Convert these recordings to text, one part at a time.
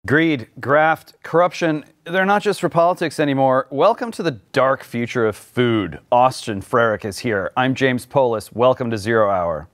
Greed, graft, corruption, they're not just for politics anymore. Welcome to the dark future of food. Austin Frerick is here. I'm James Poulos. Welcome to Zero Hour.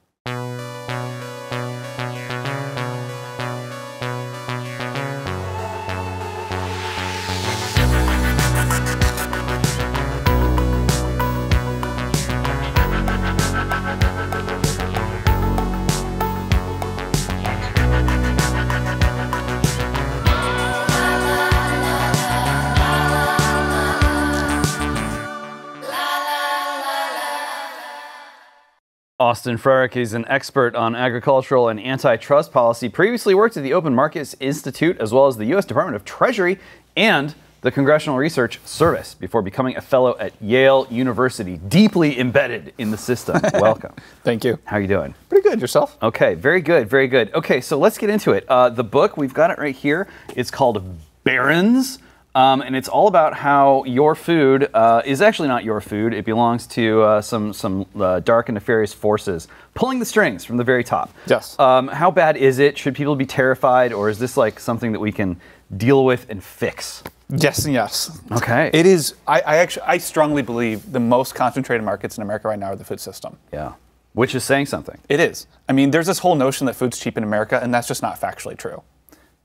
Austin Frerick is an expert on agricultural and antitrust policy, previously worked at the Open Markets Institute as well as the U.S. Department of Treasury and the Congressional Research Service before becoming a fellow at Yale University, deeply embedded in the system. Welcome. Thank you. How are you doing? Pretty good. Yourself? Okay, very good, very good. Okay, so let's get into it. The book, we've got it right here. It's called Barons. And it's all about how your food is actually not your food. It belongs to some dark and nefarious forces pulling the strings from the very top. Yes. How bad is it? Should people be terrified, or is this like something that we can deal with and fix? Yes and yes. Okay. It is. I strongly believe the most concentrated markets in America right now are the food system. Yeah. Which is saying something. It is. I mean, there's this whole notion that food's cheap in America, and that's just not factually true.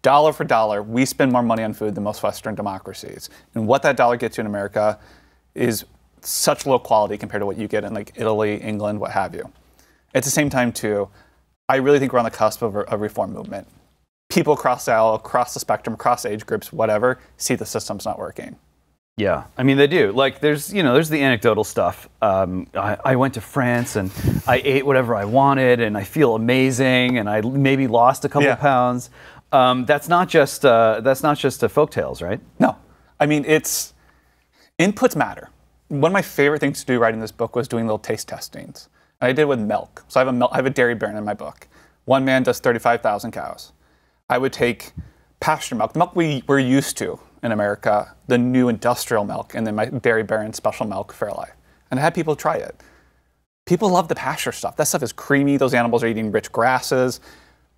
Dollar for dollar, we spend more money on food than most Western democracies. And what that dollar gets you in America is such low quality compared to what you get in like Italy, England, what have you. At the same time, too, I really think we're on the cusp of a reform movement. People across the aisle, across the spectrum, across age groups, whatever, see the system's not working. Yeah, I mean, they do. Like, there's the anecdotal stuff. I went to France and I ate whatever I wanted and I feel amazing and I maybe lost a couple pounds. That's not just folk tales, right? No, I mean inputs matter. One of my favorite things to do writing this book was doing little taste testings. And I did it with milk. So I have a dairy baron in my book. One man does 35,000 cows. I would take pasture milk, the milk we're used to in America, the new industrial milk, and then my dairy baron special milk, Fairlife. And I had people try it. People love the pasture stuff. That stuff is creamy. Those animals are eating rich grasses.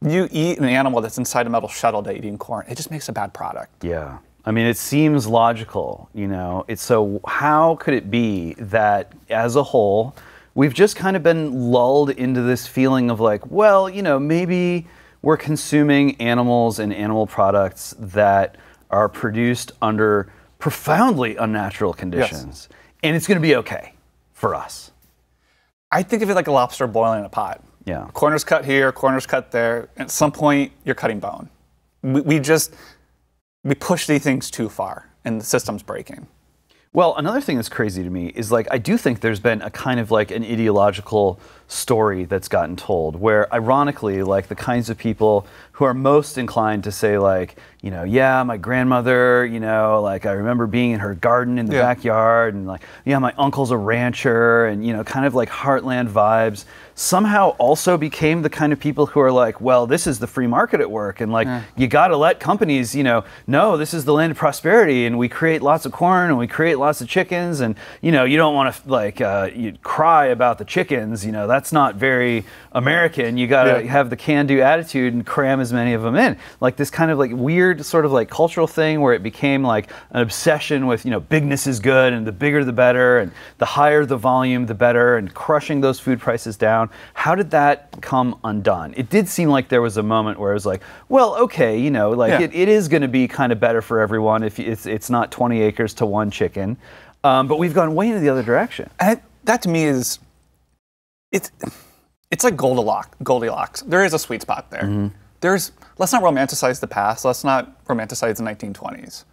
You eat an animal that's inside a metal shuttle day eating corn, it just makes a bad product. Yeah. I mean, it seems logical, so how could it be that as a whole, we've just kind of been lulled into this feeling of like, well, maybe we're consuming animals and animal products that are produced under profoundly unnatural conditions, and it's going to be okay for us. I think of it like a lobster boiling in a pot. Yeah. Corners cut here, corners cut there. At some point, you're cutting bone. We push these things too far, and the system's breaking. Well, another thing that's crazy to me is like I do think there's been a kind of like an ideological story that's gotten told where ironically like the kinds of people who are most inclined to say like, yeah, my grandmother, like I remember being in her garden in the backyard and like, yeah, my uncle's a rancher and, kind of like heartland vibes somehow also became the kind of people who are like, well, this is the free market at work and like you got to let companies, no, this is the land of prosperity and we create lots of corn and we create lots of chickens and, you don't want to like you cry about the chickens, that's not very American. You got to have the can-do attitude and cram as many of them in. Like this kind of like weird sort of like cultural thing where it became like an obsession with, bigness is good and the bigger the better and the higher the volume the better and crushing those food prices down. How did that come undone? It did seem like there was a moment where it was like, well, okay, it is going to be kind of better for everyone if it's not 20 acres to one chicken. But we've gone way in the other direction. And that to me is, it's like Goldilocks. There is a sweet spot there. Mm-hmm. Let's not romanticize the past. Let's not romanticize the 1920s.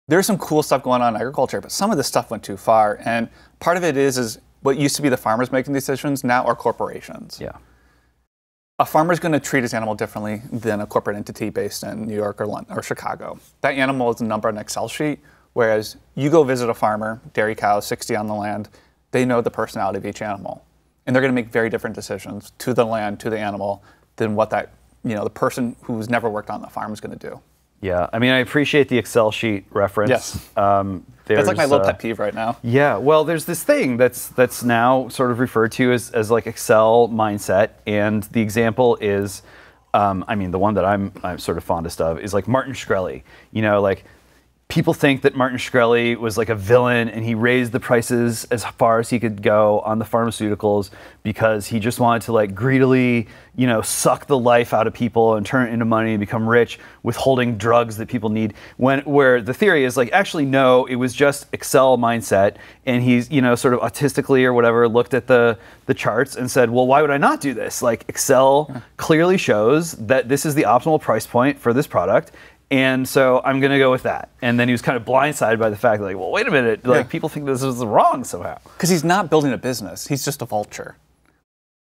There's some cool stuff going on in agriculture, but some of this stuff went too far. And part of it is what used to be the farmers making decisions now are corporations. Yeah. A farmer's going to treat his animal differently than a corporate entity based in New York or London or Chicago. That animal is a number on an Excel sheet, whereas you go visit a farmer, dairy cows, 60 on the land, they know the personality of each animal. And they're going to make very different decisions to the land, to the animal, than what that, the person who's never worked on the farm is going to do. Yeah, I mean, I appreciate the Excel sheet reference. Yes. That's like my little pet peeve right now. Yeah, well, there's this thing that's now sort of referred to as like Excel mindset, and the example is I mean, the one that I'm sort of fondest of is like Martin Shkreli. You know, like people think that Martin Shkreli was like a villain and he raised the prices as far as he could go on the pharmaceuticals because he just wanted to like greedily, you know, suck the life out of people and turn it into money and become rich withholding drugs that people need. Where the theory is like, actually, no, it was just Excel mindset. And he's, you know, sort of autistically or whatever, looked at the charts and said, well, why would I not do this? Like Excel clearly shows that this is the optimal price point for this product. And so I'm going to go with that. And then he was kind of blindsided by the fact that, like, well, wait a minute, like people think this is wrong somehow. Because he's not building a business. He's just a vulture.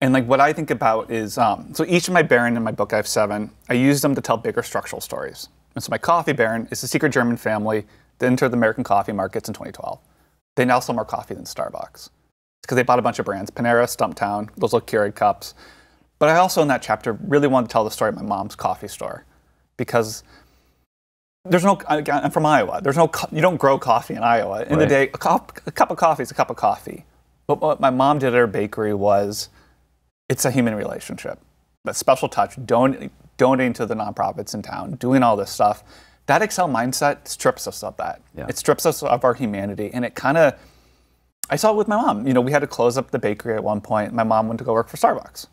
And like what I think about is, so each of my Baron in my book, I have 7, I use them to tell bigger structural stories. And so my coffee Baron is a secret German family that entered the American coffee markets in 2012. They now sell more coffee than Starbucks. It's because they bought a bunch of brands, Panera, Stumptown, those little Keurig cups. But I also in that chapter really wanted to tell the story of my mom's coffee store. Because there's no, I'm from Iowa. There's no, you don't grow coffee in Iowa. In the day, a cup of coffee is a cup of coffee. But what my mom did at her bakery was, it's a human relationship. That special touch, donating to the nonprofits in town, doing all this stuff. That Excel mindset strips us of that. Yeah. It strips us of our humanity. And it kind of, I saw it with my mom. You know, we had to close up the bakery at one point. My mom went to go work for Starbucks.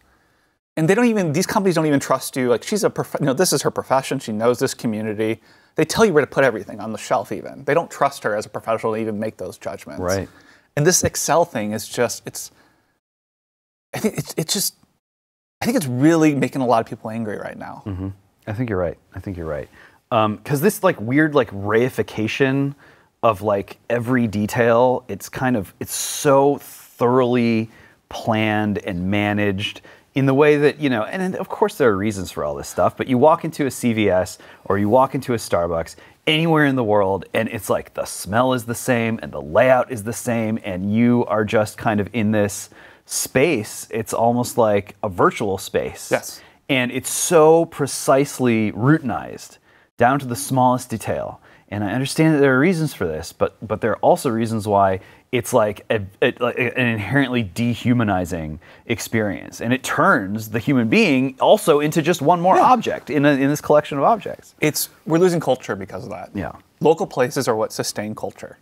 And they don't even, these companies don't even trust you. Like she's this is her profession. She knows this community. They tell you where to put everything on the shelf even. They don't trust her as a professional to even make those judgments. Right. And this Excel thing is just, I think it's really making a lot of people angry right now. Mm-hmm. I think you're right. Because this like weird like reification of like every detail, it's so thoroughly planned and managed in the way that, you know, and of course there are reasons for all this stuff, but you walk into a CVS or you walk into a Starbucks anywhere in the world and it's like the smell is the same and the layout is the same and you are just kind of in this space. It's almost like a virtual space. Yes. And it's so precisely routinized down to the smallest detail. And I understand that there are reasons for this, but there are also reasons why it's like an inherently dehumanizing experience. And it turns the human being also into just one more object in this collection of objects. We're losing culture because of that. Yeah. Local places are what sustain culture.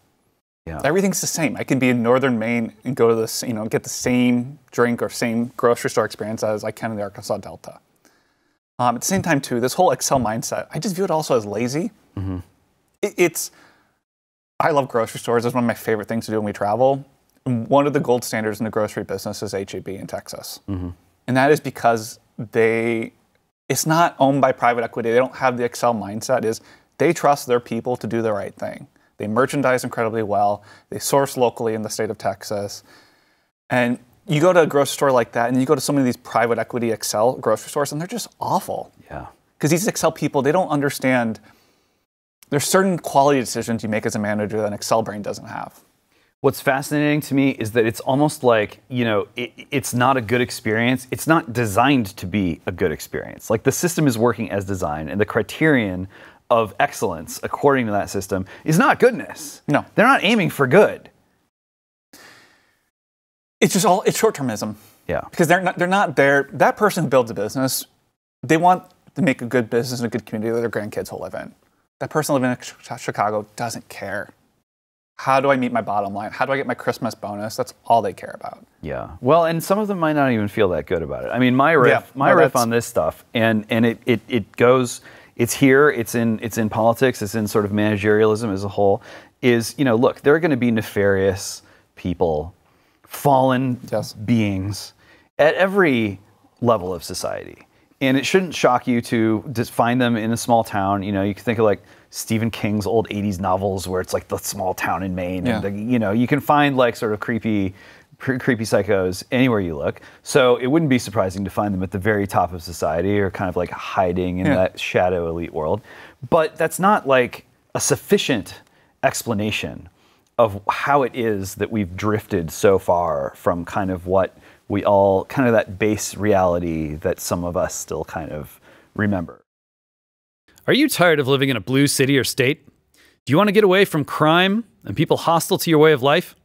Yeah. Everything's the same. I can be in northern Maine and go to this, you know, get the same drink or same grocery store experience as I can in the Arkansas Delta. At the same time, too, this whole Excel mindset, I just view it also as lazy. Mm-hmm. I love grocery stores. It's one of my favorite things to do when we travel. And one of the gold standards in the grocery business is H-E-B in Texas. Mm-hmm. And that is because it's not owned by private equity. They don't have the Excel mindset. They trust their people to do the right thing. They merchandise incredibly well. They source locally in the state of Texas. And you go to a grocery store like that, and you go to so many of these private equity Excel grocery stores, and they're just awful. Yeah. Because these Excel people, they don't understand. There's certain quality decisions you make as a manager that an Excel brain doesn't have. What's fascinating to me is that it's almost like, you know, it's not a good experience. It's not designed to be a good experience. Like the system is working as designed, and the criterion of excellence, according to that system, is not goodness. No. They're not aiming for good. It's short-termism. Yeah. Because they're not there. That person who builds a business, they want to make a good business and a good community that their grandkids will live in. That person living in Chicago doesn't care. How do I meet my bottom line? How do I get my Christmas bonus? That's all they care about. Yeah. Well, and some of them might not even feel that good about it. I mean, my riff on this stuff, and it goes, it's here, it's in politics, it's in sort of managerialism as a whole, is, you know, look, there are going to be nefarious people, fallen beings at every level of society. And it shouldn't shock you to just find them in a small town. You know, you can think of like Stephen King's old 80s novels where it's like the small town in Maine. Yeah. And you know, you can find like sort of creepy psychos anywhere you look. So it wouldn't be surprising to find them at the very top of society or kind of like hiding in that shadow elite world. But that's not like a sufficient explanation of how it is that we've drifted so far from kind of what we all, kind of that base reality that some of us still kind of remember. Are you tired of living in a blue city or state? Do you want to get away from crime and people hostile to your way of life?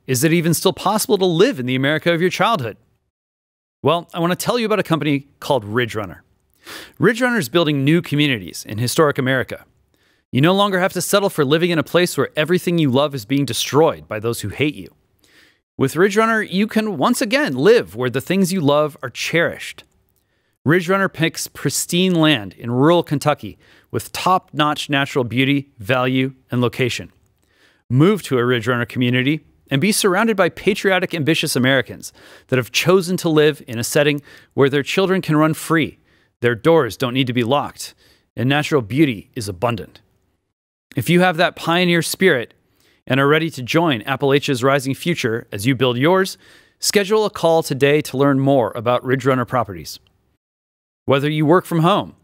Is it even still possible to live in the America of your childhood? Well, I want to tell you about a company called Ridge Runner. Ridge Runner is building new communities in historic America. You no longer have to settle for living in a place where everything you love is being destroyed by those who hate you. With Ridge Runner, you can once again live where the things you love are cherished. Ridge Runner picks pristine land in rural Kentucky with top-notch natural beauty, value, and location. Move to a Ridge Runner community and be surrounded by patriotic, ambitious Americans that have chosen to live in a setting where their children can run free, their doors don't need to be locked, and natural beauty is abundant. If you have that pioneer spirit and are ready to join Appalachia's rising future as you build yours, schedule a call today to learn more about Ridge Runner properties. Whether you work from home,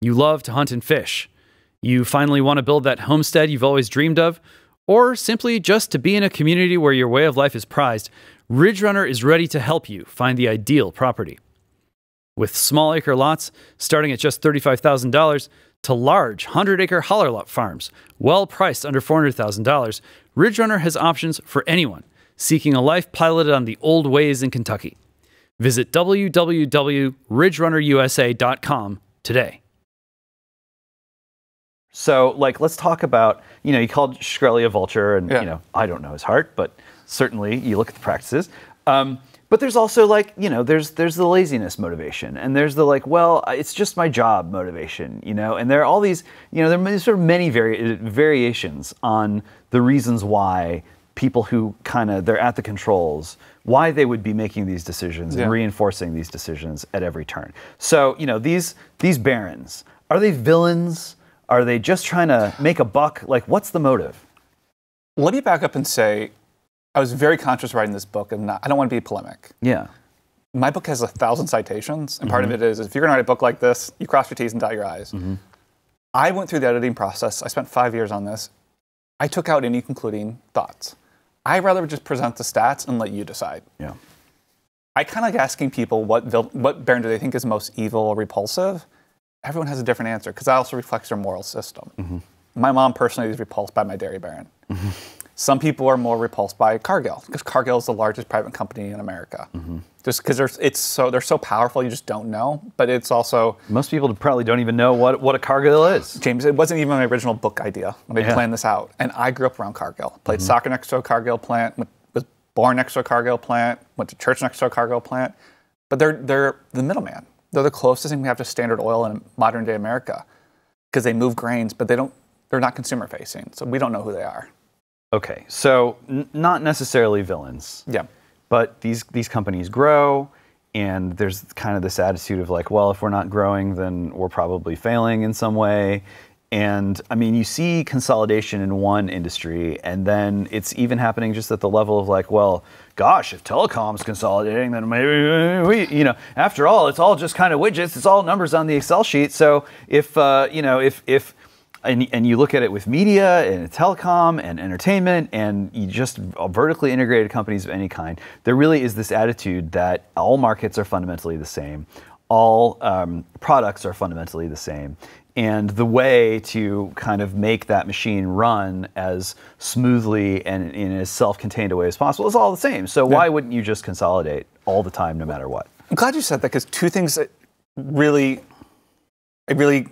you love to hunt and fish, you finally want to build that homestead you've always dreamed of, or simply just to be in a community where your way of life is prized, Ridge Runner is ready to help you find the ideal property. With small acre lots starting at just $35,000 to large 100-acre holler lot farms, well priced under $400,000, Ridge Runner has options for anyone seeking a life piloted on the old ways in Kentucky. Visit www.ridgerunnerusa.com today. So, let's talk about, you called Shkreli a vulture, and, I don't know his heart, but certainly you look at the practices. But there's also, there's the laziness motivation, and there's the, it's just my job motivation, and there are all these, there are sort of many variations on the reasons why people who they're at the controls, why they would be making these decisions and reinforcing these decisions at every turn. So, these barons, are they villains? Are they just trying to make a buck? What's the motive? Let me back up and say, I was very conscious writing this book, and I don't want to be polemic. Yeah. My book has 1,000 citations, and part of it is if you're going to write a book like this, you cross your T's and dot your I's. I went through the editing process. I spent 5 years on this. I took out any concluding thoughts. I'd rather just present the stats and let you decide. Yeah. I kind of like asking people what baron do they think is most evil or repulsive. Everyone has a different answer because that also reflects their moral system. My mom personally is repulsed by my dairy baron. Some people are more repulsed by Cargill because Cargill is the largest private company in America. Just because they're so powerful, you just don't know. But it's also most people probably don't even know what a Cargill is. James, it wasn't even my original book idea when I planned this out. And I grew up around Cargill. Played soccer next to a Cargill plant. Was born next to a Cargill plant. Went to church next to a Cargill plant. But they're the middleman. They're the closest thing we have to Standard Oil in modern day America because they move grains, but they're not consumer facing. So we don't know who they are. Okay, so not necessarily villains. Yeah. But these companies grow, and there's kind of this attitude of if we're not growing, then we're probably failing in some way. And I mean, you see consolidation in one industry, and then it's even happening just at the level of gosh, if telecom's consolidating, then maybe we, after all, it's all just kind of widgets. It's all numbers on the Excel sheet. So if you look at it with media and telecom and entertainment and you just vertically integrated companies of any kind, there really is this attitude that all markets are fundamentally the same. All products are fundamentally the same. And the way to kind of make that machine run as smoothly and in as self-contained a way as possible is all the same. So why wouldn't you just consolidate all the time, no matter what? I'm glad you said that because two things that I really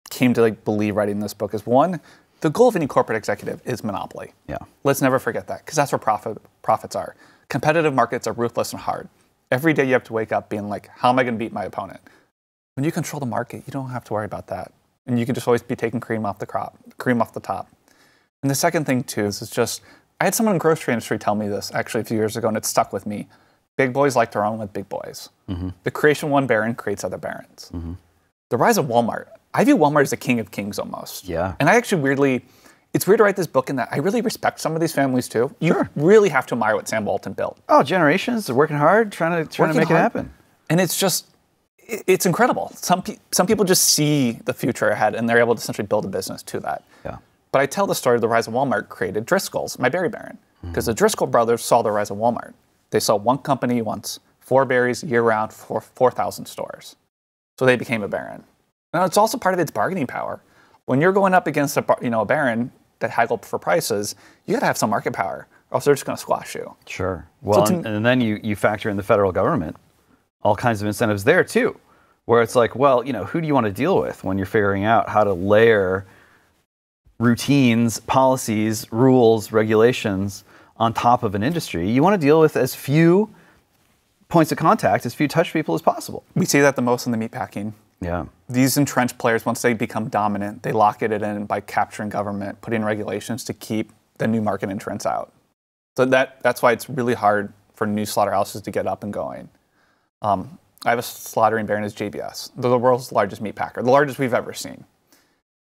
came to believe writing this book is one, the goal of any corporate executive is monopoly. Yeah. Let's never forget that because that's where profits are. Competitive markets are ruthless and hard. Every day you have to wake up being how am I going to beat my opponent? When you control the market, you don't have to worry about that. And you can just always be taking cream off the top. And the second thing too is just, I had someone in the grocery industry tell me this actually a few years ago and it stuck with me. Big boys like to run with big boys. The creation of one baron creates other barons. The rise of Walmart, I view Walmart as the king of kings almost. Yeah. And I actually it's weird to write this book in that I really respect some of these families too. You really have to admire what Sam Walton built. Oh, generations, they're working hard, trying to make it happen. And it's just, it's incredible. Some people just see the future ahead and they're able to essentially build a business to that. Yeah. But I tell the story of the rise of Walmart created Driscoll's, my berry baron. Because the Driscoll brothers saw the rise of Walmart. They saw one company once, 4 berries year-round for 4,000 stores. So they became a baron. Now it's also part of its bargaining power. When you're going up against a baron that haggled for prices, you got to have some market power, or else they're just going to squash you. Sure. Well, So and then you factor in the federal government, all kinds of incentives there too. where it's like, well, who do you want to deal with when you're figuring out how to layer routines, policies, rules, regulations on top of an industry? You want to deal with as few points of contact, as few touch people as possible. We see that the most in the meatpacking. Yeah. These entrenched players, once they become dominant, they lock it in by capturing government, putting regulations to keep the new market entrants out. So that's why it's really hard for new slaughterhouses to get up and going. I have a slaughtering baron as JBS. They're the world's largest meat packer, the largest we've ever seen.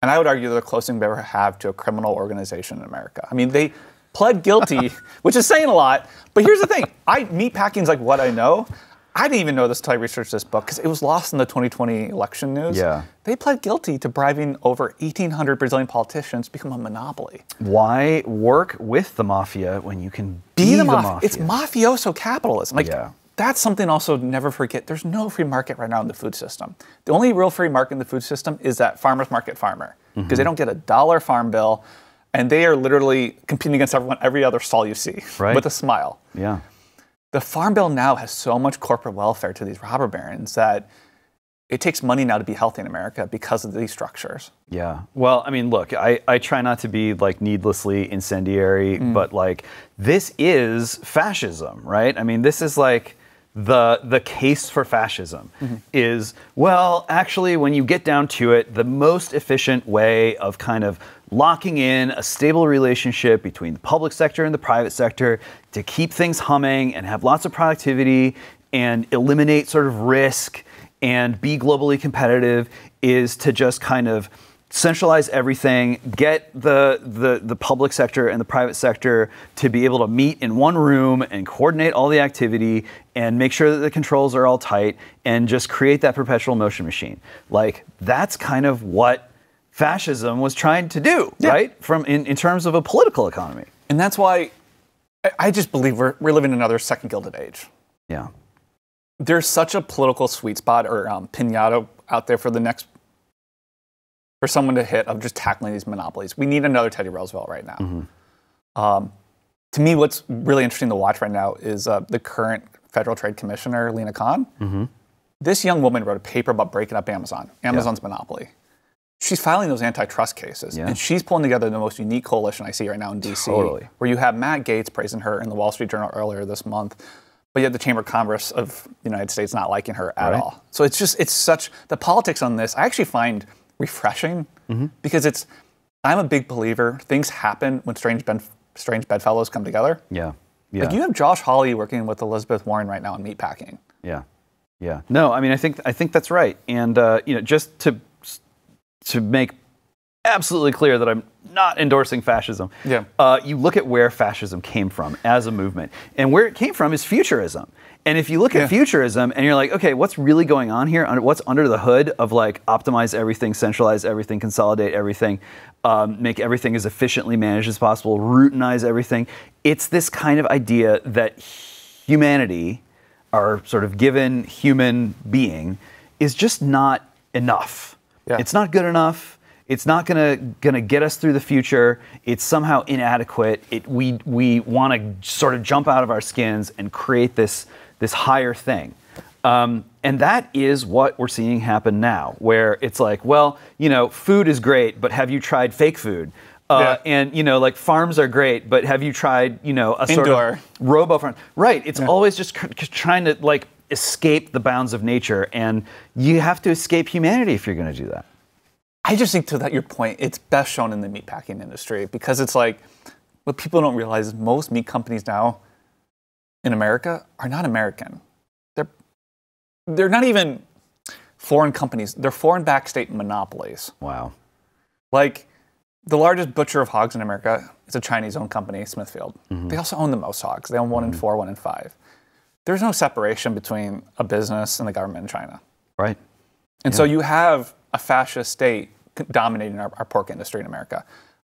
And I would argue they're the closest thing we ever have to a criminal organization in America. I mean, they pled guilty, which is saying a lot. But here's the thing. Meatpacking is like what I know. I didn't even know this until I researched this book because it was lost in the 2020 election news. Yeah. They pled guilty to bribing over 1,800 Brazilian politicians to become a monopoly. Why work with the mafia when you can be the mafia? It's mafioso capitalism. That's something also never forget. There's no free market right now in the food system. The only real free market in the food system is that farmer's market farmer because they don't get $1 farm bill, and they are literally competing against every other stall you see with a smile. Yeah. The farm bill now has so much corporate welfare to these robber barons that it takes money now to be healthy in America because of these structures. Yeah. Well, I mean, look, I try not to be needlessly incendiary, but this is fascism, right? I mean, this is the case for fascism is, well, actually, when you get down to it, the most efficient way of kind of locking in a stable relationship between the public sector and the private sector to keep things humming and have lots of productivity and eliminate sort of risk and be globally competitive is to just kind of centralize everything, get the public sector and the private sector to be able to meet in one room and coordinate all the activity and make sure that the controls are all tight and just create that perpetual motion machine. That's kind of what fascism was trying to do, right? In terms of a political economy. And that's why I just believe we're living in another second Gilded Age. Yeah. There's such a political sweet spot or pinata out there for someone to hit of just tackling these monopolies. We need another Teddy Roosevelt right now. To me, what's really interesting to watch right now is the current Federal Trade Commissioner, Lena Khan. This young woman wrote a paper about breaking up Amazon's monopoly. She's filing those antitrust cases, and she's pulling together the most unique coalition I see right now in D.C., where you have Matt Gaetz praising her in the Wall Street Journal earlier this month, but you have the Chamber of Commerce of the United States not liking her at all. So the politics on this I actually find refreshing because I'm a big believer. Things happen when strange bedfellows come together. Yeah. You have Josh Hawley working with Elizabeth Warren right now in meatpacking. Yeah. No, I mean, I think that's right. And just to make absolutely clear that I'm not endorsing fascism. You look at where fascism came from as a movement, and where it came from is futurism. And if you look at futurism and you're like, okay, what's really going on here? What's under the hood of optimize everything, centralize everything, consolidate everything, make everything as efficiently managed as possible, routinize everything. It's this kind of idea that humanity, our sort of given human being, is just not enough. It's not good enough. It's not gonna get us through the future. It's somehow inadequate. We want to sort of jump out of our skins and create this higher thing. And that is what we're seeing happen now, where it's like, well, food is great, but have you tried fake food? And, farms are great, but have you tried, a sort of robo-farm? Right. It's always just trying to, escape the bounds of nature. And you have to escape humanity if you're going to do that. I just think, to your point, it's best shown in the meatpacking industry because it's what people don't realize is most meat companies now in America are not American. They're not even foreign companies. They're foreign backstate monopolies. Wow. The largest butcher of hogs in America is a Chinese-owned company, Smithfield. They also own the most hogs. They own 1 in 4, 1 in 5. There's no separation between a business and the government in China. Right. And so you have a fascist state dominating our pork industry in America.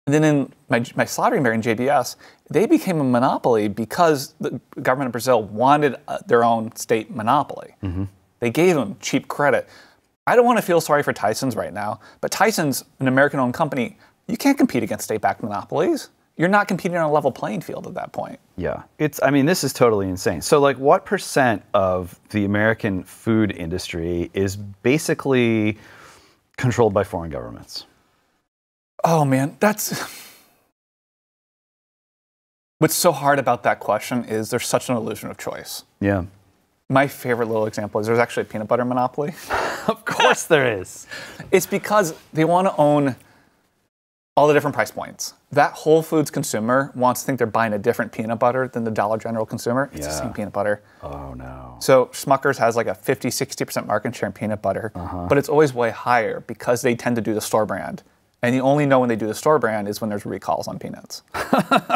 And then in my slaughtering baron, JBS, they became a monopoly because the government of Brazil wanted their own state monopoly. They gave them cheap credit. I don't want to feel sorry for Tyson's right now, but Tyson's an American-owned company. You can't compete against state-backed monopolies. you're not competing on a level playing field at that point. Yeah, I mean, this is totally insane. So like what percent of the American food industry is basically controlled by foreign governments? Oh man, what's so hard about that question is there's such an illusion of choice. Yeah. My favorite little example is there's actually a peanut butter monopoly. Of course there is. It's because they want to own all the different price points. That Whole Foods consumer wants to think they're buying a different peanut butter than the Dollar General consumer. It's the same peanut butter. Oh, no. So Smucker's has like a 50, 60% market share in peanut butter, but it's always way higher because they tend to do the store brand. And you only know when they do the store brand is when there's recalls on peanuts.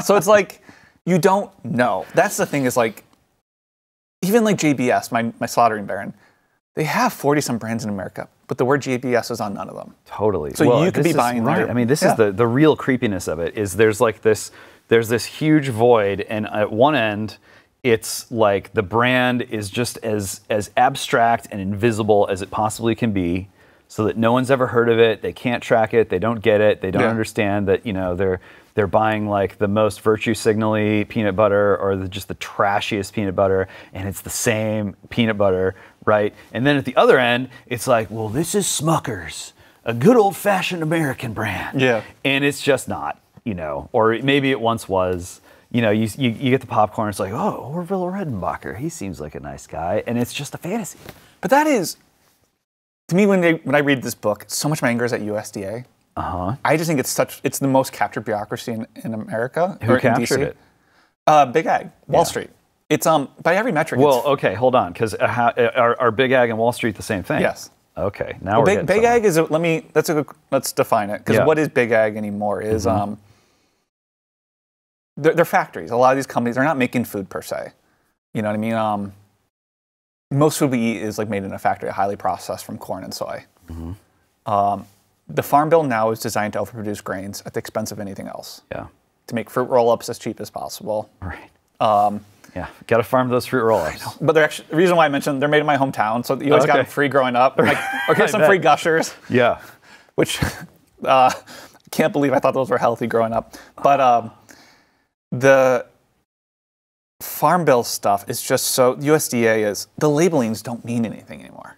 So it's like, you don't know. That's the thing is like, even like JBS, my slaughtering baron, they have 40-some brands in America, but the word JBS is on none of them. Totally. So you could be buying right. I mean, this is the real creepiness of it. Is there's this huge void, and at one end, it's like the brand is just as abstract and invisible as it possibly can be, so that no one's ever heard of it. They can't track it. They don't get it. They don't understand that they're buying like the most virtue signal-y peanut butter or just the trashiest peanut butter, and it's the same peanut butter, right? And then at the other end, it's like, well, this is Smucker's, a good old-fashioned American brand. Yeah. And it's just not, or maybe it once was. You get the popcorn, it's like, oh, Orville Redenbacher, he seems like a nice guy, and it's just a fantasy. But that is, to me, when I read this book, so much of my anger is at USDA. I just think it's the most captured bureaucracy in America. Who captured it? Big Ag, Wall Street. It's by every metric. Well, okay, hold on, because are Big Ag and Wall Street the same thing? Yes. Okay, now we're Big Ag is let's define it, because what is Big Ag anymore is they're factories. A lot of these companies are not making food per se. You know what I mean? Most food we eat is like made in a factory, highly processed from corn and soy. The Farm Bill now is designed to overproduce grains at the expense of anything else. Yeah. To make fruit roll-ups as cheap as possible. Right. Yeah, got to farm those fruit roll-ups. But the reason why I mentioned they're made in my hometown, so you always got them free growing up. Like, or here's some free Gushers. Yeah. Which can't believe I thought those were healthy growing up. But the Farm Bill stuff is just so, USDA is, the labelings don't mean anything anymore.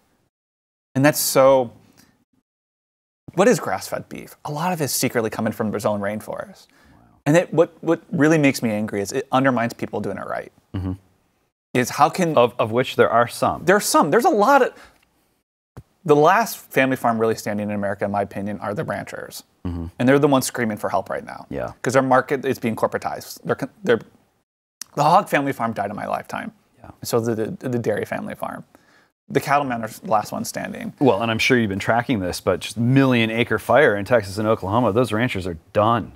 And that's so, what is grass-fed beef? A lot of it is secretly coming from Brazilian rainforest. And what really makes me angry is it undermines people doing it right. Is how can... Of which there are some. There are some. There's a lot of... The last family farm really standing in America, in my opinion, are the ranchers. And they're the ones screaming for help right now. Yeah. Because their market is being corporatized. The hog family farm died in my lifetime. Yeah. So the dairy family farm. The cattlemen are the last ones standing. Well, and I'm sure you've been tracking this, but just million-acre fire in Texas and Oklahoma, those ranchers are done.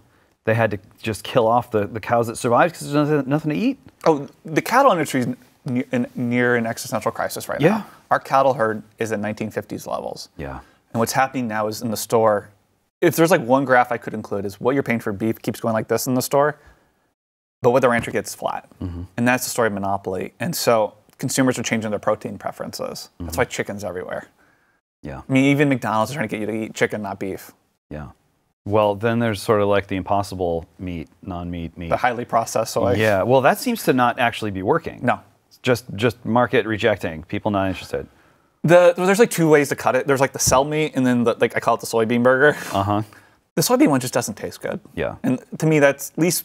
They had to just kill off the cows that survived because there's nothing to eat. Oh, the cattle industry is near an existential crisis right now. Our cattle herd is at 1950s levels. Yeah. And what's happening now is in the store, if there's like one graph I could include is what you're paying for beef keeps going like this in the store, but what the rancher gets is flat. And that's the story of monopoly. And so consumers are changing their protein preferences. That's why chicken's everywhere. Yeah. I mean, even McDonald's is trying to get you to eat chicken, not beef. Yeah. Well, then there's sort of like the impossible meat, non-meat meat. The highly processed soy. Yeah. Well, that seems to not actually be working. No. Just market rejecting. People not interested. There's like two ways to cut it. There's like the cell meat, and then I call it the soybean burger. The soybean one just doesn't taste good. Yeah. And to me, that's at least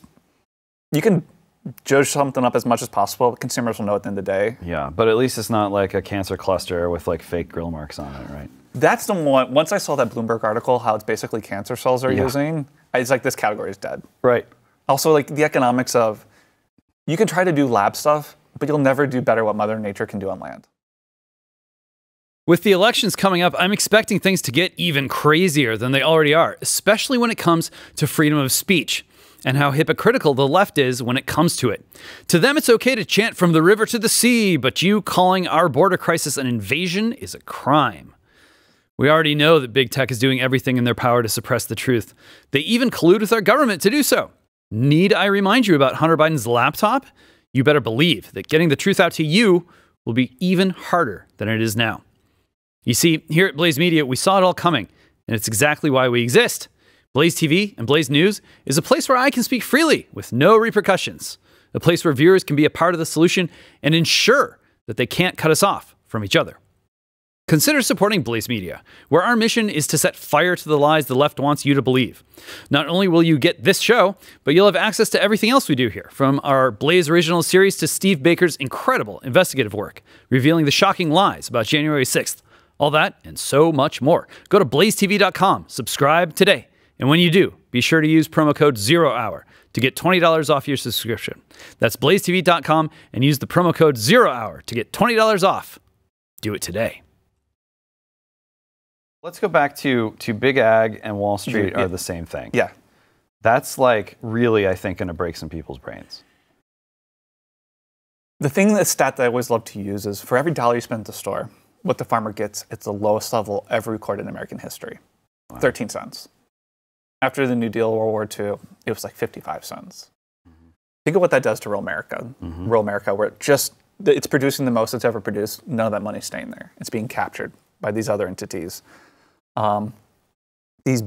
you can judge something up as much as possible, but consumers will know at the end of the day. Yeah, but at least it's not like a cancer cluster with like fake grill marks on it, right? That's the one. Once I saw that Bloomberg article, how it's basically cancer cells they're using, it's like this category is dead. Right. Also, like the economics of, you can try to do lab stuff, but you'll never do better what Mother Nature can do on land. With the elections coming up, I'm expecting things to get even crazier than they already are, especially when it comes to freedom of speech and how hypocritical the left is when it comes to it. To them, it's okay to chant from the river to the sea, but you calling our border crisis an invasion is a crime. We already know that big tech is doing everything in their power to suppress the truth. They even collude with our government to do so. Need I remind you about Hunter Biden's laptop? You better believe that getting the truth out to you will be even harder than it is now. You see, here at Blaze Media, we saw it all coming, and it's exactly why we exist. Blaze TV and Blaze News is a place where I can speak freely with no repercussions, a place where viewers can be a part of the solution and ensure that they can't cut us off from each other. Consider supporting Blaze Media, where our mission is to set fire to the lies the left wants you to believe. Not only will you get this show, but you'll have access to everything else we do here, from our Blaze Original series to Steve Baker's incredible investigative work, revealing the shocking lies about January 6th. All that and so much more. Go to blazetv.com, subscribe today. And when you do, be sure to use promo code ZEROHour to get $20 off your subscription. That's blazetv.com and use the promo code ZEROHour to get $20 off. Do it today. Let's go back to Big Ag and Wall Street are the same thing. Yeah. That's like really, I think, going to break some people's brains. The thing, that stat that I always love to use is for every dollar you spend at the store, what the farmer gets, it's the lowest level ever recorded in American history. Wow. 13 cents. After the New Deal, World War II, it was like 55 cents. Mm-hmm. Think of what that does to rural America. Mm-hmm. Rural America, where it's producing the most it's ever produced. None of that money's staying there. It's being captured by these other entities. These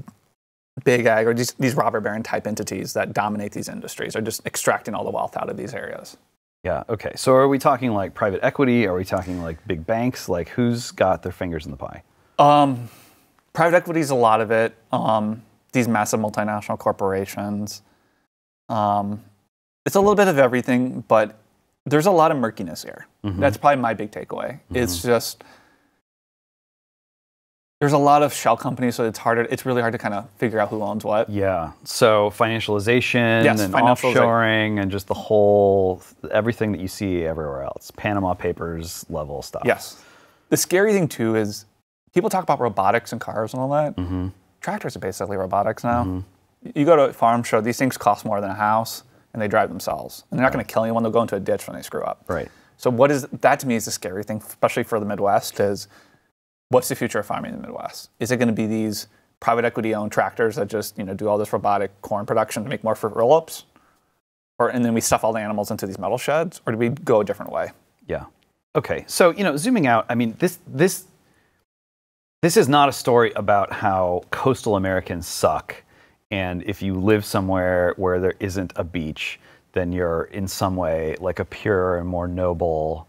big ag or these robber baron type entities that dominate these industries are just extracting all the wealth out of these areas. Yeah, okay. So are we talking like private equity? Are we talking like big banks? Like who's got their fingers in the pie? Private equity is a lot of it. These massive multinational corporations. It's a little bit of everything, but there's a lot of murkiness here. Mm-hmm. That's probably my big takeaway. Mm-hmm. It's just, there's a lot of shell companies, so it's really hard to kind of figure out who owns what. Yeah. So financialization and offshoring and just the whole, everything that you see everywhere else. Panama Papers level stuff. Yes. The scary thing too is people talk about robotics and cars and all that. Mm-hmm. Tractors are basically robotics now. Mm-hmm. You go to a farm show, these things cost more than a house and they drive themselves. And they're not going to kill anyone, they'll go into a ditch when they screw up. Right. So that to me is the scary thing, especially for the Midwest, is what's the future of farming in the Midwest? Is it going to be these private equity-owned tractors that just do all this robotic corn production to make more fruit roll-ups? And then we stuff all the animals into these metal sheds? Or do we go a different way? Yeah. Okay. So, zooming out, I mean, this is not a story about how coastal Americans suck. And if you live somewhere where there isn't a beach, then you're in some way like a purer and more noble,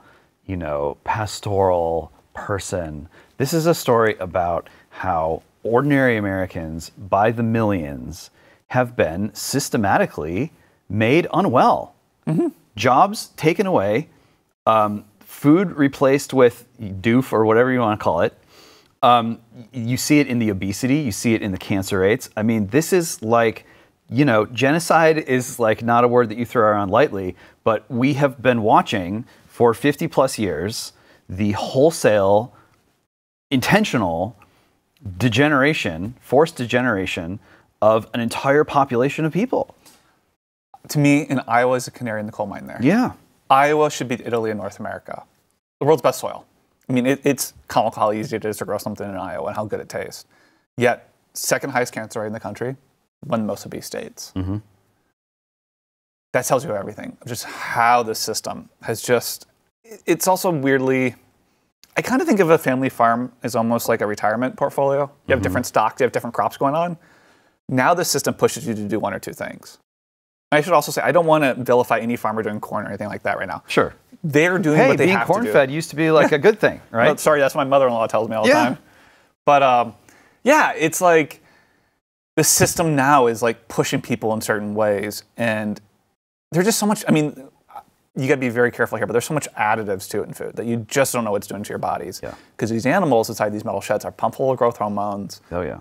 pastoral person. This is a story about how ordinary Americans, by the millions, have been systematically made unwell. Mm-hmm. Jobs taken away, food replaced with doof or whatever you want to call it. You see it in the obesity, you see it in the cancer rates. I mean, this is like, genocide is like not a word that you throw around lightly, but we have been watching for 50 plus years the wholesale, intentional degeneration, forced degeneration of an entire population of people. To me, in Iowa is a canary in the coal mine there. Yeah. Iowa should be Italy in North America. The world's best soil. I mean, it's comical how easy it is to grow something in Iowa and how good it tastes. Yet, second highest cancer rate in the country, one of the most obese states. Mm-hmm. That tells you everything. Just how the system has just, it's also weirdly, I kind of think of a family farm as almost like a retirement portfolio. You have different stocks, you have different crops going on. Now the system pushes you to do one or two things. I should also say, I don't want to vilify any farmer doing corn or anything like that right now. Sure. They're doing what they have to do. Being corn-fed used to be like a good thing, right? Well, sorry, that's what my mother-in-law tells me all the time. But it's like the system now is like pushing people in certain ways. And there's just so much, I mean, you got to be very careful here, but there's so much additives to it in food that you just don't know what it's doing to your bodies. Yeah. Because these animals inside these metal sheds are pumped full of growth hormones. Oh, yeah.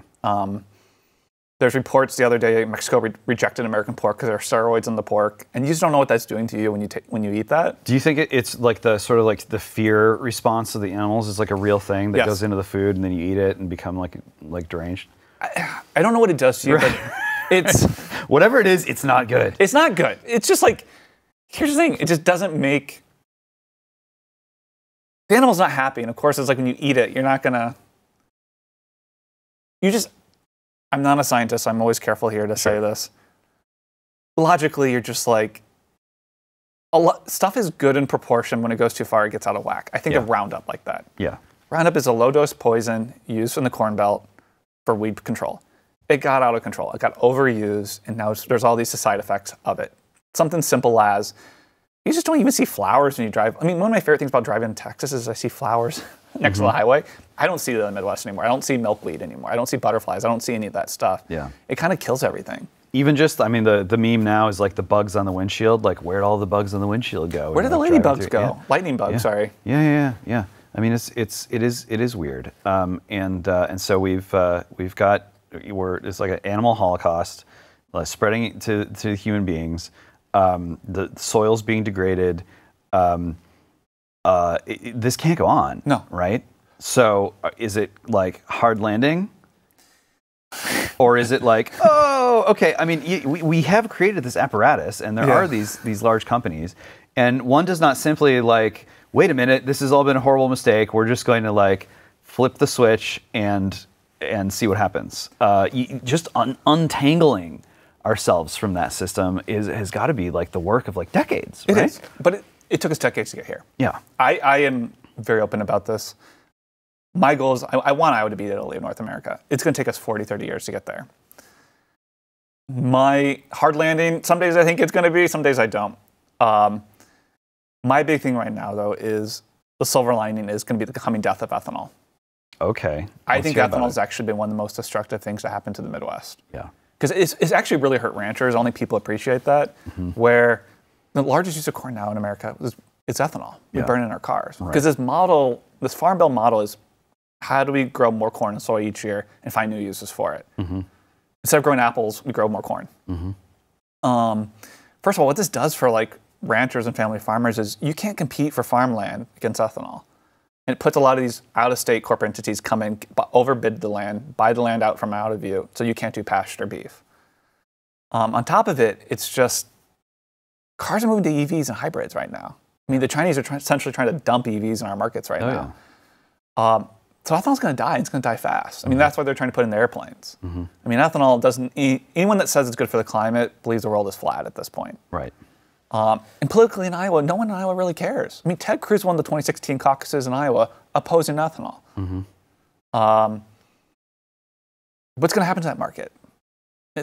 There's reports the other day Mexico rejected American pork because there are steroids in the pork, and you just don't know what that's doing to you when you eat that. Do you think it's like the sort of like the fear response of the animals is like a real thing that goes into the food, and then you eat it and become like deranged? I don't know what it does to you, but it's whatever it is, it's not good. It's not good. It's just like, here's the thing: it just doesn't make the animal's not happy, and of course, it's like when you eat it, you're not gonna. I'm not a scientist, so I'm always careful here to say this. Logically, you're just like, stuff is good in proportion. When it goes too far, it gets out of whack. I think of Roundup like that. Yeah. Roundup is a low-dose poison used in the Corn Belt for weed control. it got out of control. It got overused, and now there's all these side effects of it. Something simple as, you just don't even see flowers when you drive. I mean, one of my favorite things about driving in Texas is I see flowers next to the highway. I don't see it in the Midwest anymore. I don't see milkweed anymore. I don't see butterflies. I don't see any of that stuff. Yeah. It kind of kills everything. Even just, I mean, the meme now is like the bugs on the windshield. Like, where'd all the bugs on the windshield go? Where did the ladybugs go? Yeah. Lightning bugs, sorry. Yeah. I mean, it is weird. And so we've got, it's like an animal holocaust, spreading to human beings. The soil's being degraded. This can't go on. No. Right? So is it like hard landing? Or is it like, oh, okay, I mean, we have created this apparatus, and there are these large companies, and one does not simply like, wait a minute, this has all been a horrible mistake, we're just going to like flip the switch and see what happens. Just untangling ourselves from that system has got to be like the work of like decades, right? It is, but it took us decades to get here. Yeah. I am very open about this. My goal is, I want Iowa to be Italy of North America. It's going to take us 40, 30 years to get there. My hard landing, some days I think it's going to be, some days I don't. My big thing right now, though, is the silver lining is going to be the coming death of ethanol. Okay. I think ethanol has actually been one of the most destructive things to happen to the Midwest. Yeah. Because it's actually really hurt ranchers. Only people appreciate that. Where the largest use of corn now in America it's ethanol. We burn it in our cars. Because this Farm Bill model is, how do we grow more corn and soy each year and find new uses for it? Instead of growing apples, we grow more corn. First of all, what this does for like ranchers and family farmers is you can't compete for farmland against ethanol. And it puts a lot of these out-of-state corporate entities come in, overbid the land, buy the land out from out of you, so you can't do pasture beef. On top of it, it's just cars are moving to EVs and hybrids right now. I mean, the Chinese are essentially trying to dump EVs in our markets right now. Yeah. So ethanol's going to die, and it's going to die fast. I mean, that's why they're trying to put in the airplanes. I mean, ethanol doesn't, anyone that says it's good for the climate believes the world is flat at this point. Right. And politically in Iowa, no one in Iowa really cares. I mean, Ted Cruz won the 2016 caucuses in Iowa opposing ethanol. What's going to happen to that market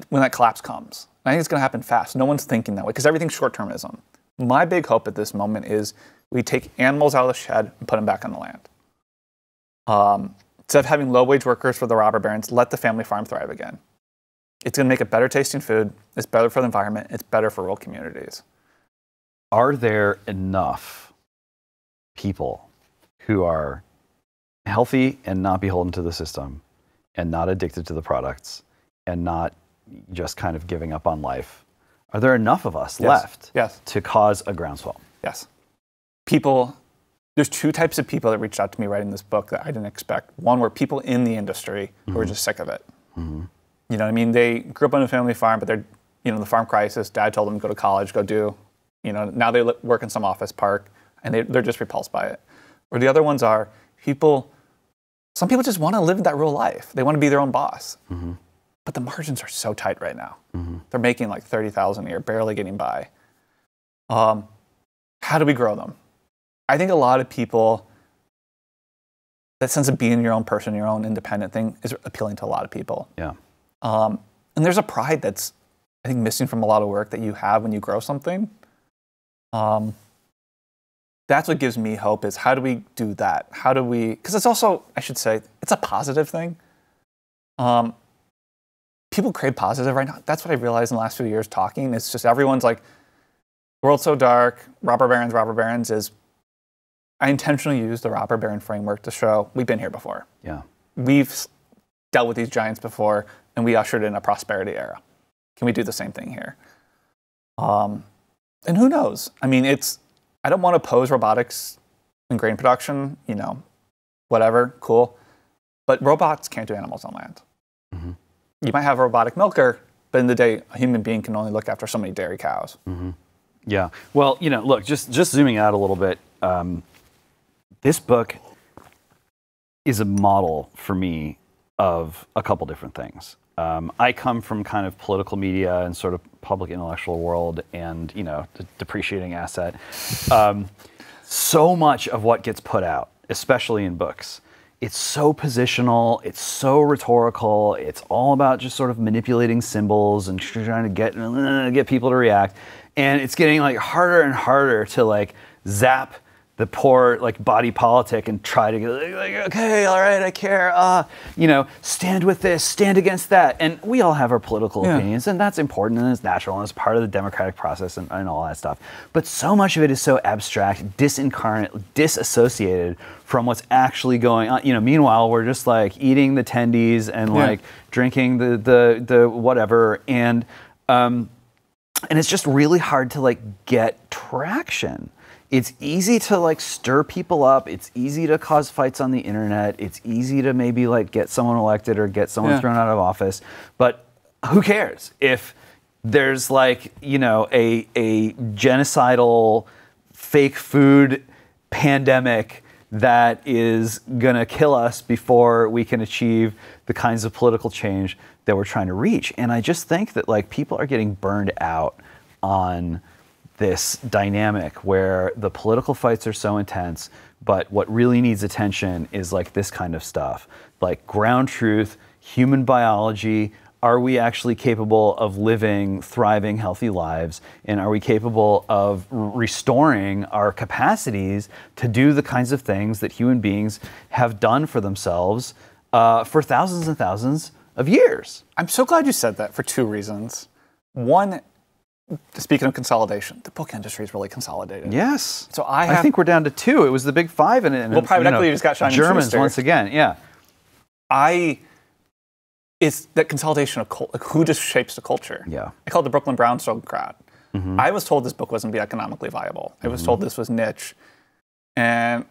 when that collapse comes? I think it's going to happen fast. No one's thinking that way because everything's short-termism. My big hope at this moment is we take animals out of the shed and put them back on the land. Instead of having low-wage workers for the robber barons, let the family farm thrive again. It's going to make a better tasting food. It's better for the environment. It's better for rural communities. Are there enough people who are healthy and not beholden to the system and not addicted to the products and not just kind of giving up on life? Are there enough of us left to cause a groundswell? Yes. There's two types of people that reached out to me writing this book that I didn't expect. One were people in the industry who are just sick of it. You know what I mean? They grew up on a family farm, but they're, the farm crisis, dad told them to go to college, go do, now they work in some office park, and they're just repulsed by it. Or the other ones are some people just want to live that real life. They want to be their own boss. But the margins are so tight right now. They're making like $30,000 a year, barely getting by. How do we grow them? I think a lot of people, that sense of being your own person, your own independent thing is appealing to a lot of people. Yeah. And there's a pride that's, I think, missing from a lot of work that you have when you grow something. That's what gives me hope is how do we do that? How do we, because it's also, I should say, it's a positive thing. People crave positive right now. That's what I realized in the last few years talking. It's just everyone's like, the world's so dark, robber barons is, I intentionally use the robber baron framework to show we've been here before. Yeah. We've dealt with these giants before, and we ushered in a prosperity era. Can we do the same thing here? And who knows? I mean, I don't want to oppose robotics in grain production, whatever, cool. But robots can't do animals on land. You might have a robotic milker, but in the day, a human being can only look after so many dairy cows. Yeah. Well, look, just zooming out a little bit, this book is a model for me of a couple different things. I come from kind of political media and sort of public intellectual world and, depreciating asset. So much of what gets put out, especially in books, it's so positional, it's so rhetorical, it's all about just sort of manipulating symbols and trying to get people to react. And it's getting like harder and harder to like zap the poor like body politic and try to get like, okay, all right, I care, stand with this, stand against that. And we all have our political opinions, and that's important and it's natural and it's part of the democratic process and all that stuff. But so much of it is so abstract, disincarnate, disassociated from what's actually going on. Meanwhile, we're just like eating the tendies and like drinking the whatever, and it's just really hard to like get traction. It's easy to like stir people up. It's easy to cause fights on the internet. It's easy to maybe like get someone elected or get someone thrown out of office. But who cares if there's like, a genocidal fake food pandemic that is gonna kill us before we can achieve the kinds of political change that we're trying to reach. And I just think that like people are getting burned out on this dynamic where the political fights are so intense, but what really needs attention is like this kind of stuff, like ground truth, human biology. Are we actually capable of living, thriving, healthy lives? And are we capable of restoring our capacities to do the kinds of things that human beings have done for themselves for thousands and thousands of years? I'm so glad you said that for two reasons. One, speaking of consolidation, the book industry is really consolidated. Yes. So I think we're down to two. It was the big five, and private equity just got Shine Germans Schuster. once again. Yeah. It's that consolidation of like who just shapes the culture. Yeah. I call it the Brooklyn Brownstone crowd. I was told this book wasn't be economically viable. I was told this was niche, and